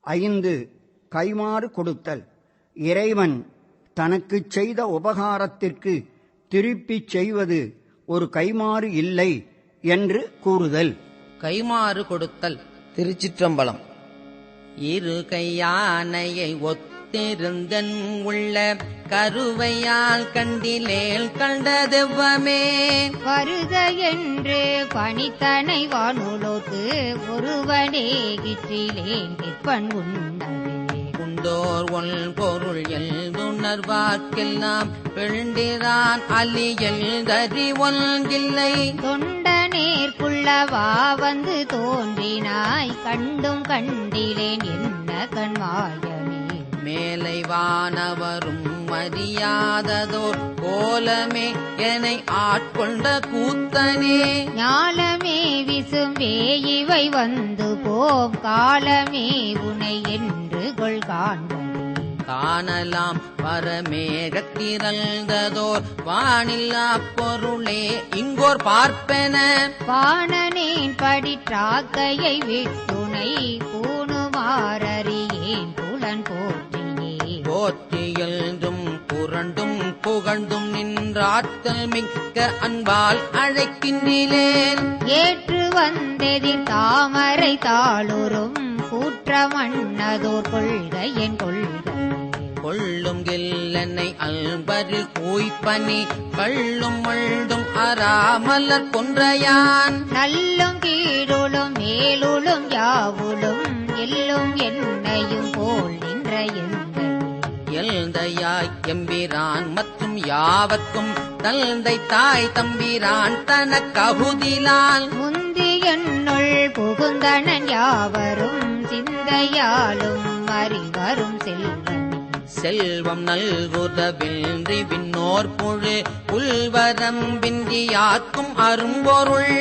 5. கைமாறு கொடுத்தல். இறைவன் தனக்குச் செய்த உபகாரத்திற்கு திருப்பிச் செய்வது ஒரு கைமாறு இல்லை என்று கூறுதல். கைமாறு கொடுத்தல். திருச்சிற்றம்பலம். இரு கையானையை ஒத்திருந்தன் உள்ள கருவையால் கண்டிலேல் கண்டதெவ்வமே வருக என்று பணித்தனை வானுலோத்து ஒருவனே கிற்றிலேன் கிற்பன் உண்டதே உண்டோர் ஒல் பொருள் எழுதுணர்வார்க்கெல்லாம் பெண்டிரான் அலியல் தறி ஒன்றில்லை தொண்டனேற்குள்ளவா வந்து தோன்றினாய் கண்டும் கண்டிலேன் என்ன கண்மாயமே மேலை வானவரும் மரியாததோர் கோலமே என்னை ஆட்கொண்ட கூத்தனே ஞாலமே விசும்பே இவை வந்து போம் காலமே உனை என்று கொள் காண்பதே காணலாம் பரமேகத்திரந்ததோர் வானில்லா பொருளே இங்கோர் பார்ப்பென பாணனேன் படிற்றாக்கையை விட்டுனை பூணுமாறியேன் புலன் போற்றியே போற்றியல்தும் புரண்டும் புகழ்ந்தும் நின்றாற்றல் மிக்க அன்பால் அழைக்கின்றேன் ஏற்று வந்தெதிர் தாமரை தாளுரும் கூற்றமன்னதோர் கொள்கை என் கொள்கை கொள்ளும் கில்லனை அல்பரில் கூய்ப்பனி கள்ளும் மள்ளும் அறாமலர் கொன்றையான் நல்லும் கீழுளும் மேலுளும் யாவுளும் எல்லும் என்னையும் போல் நின்ற எல்தையாய் எம்பிரான் மற்றும் யாவர்க்கும் தந்தை தாய் தம்பிரான் தனக்ககுதிலால் முந்தி என்னுள் புகுந்தனன் யாவரும் சிந்தையாலும் அறிவரும் செல்வம் செல்வம் நல்குதவின்றி விண்ணோர் புழு புல்வரம் பின்றியாக்கும் அரும்பொருள்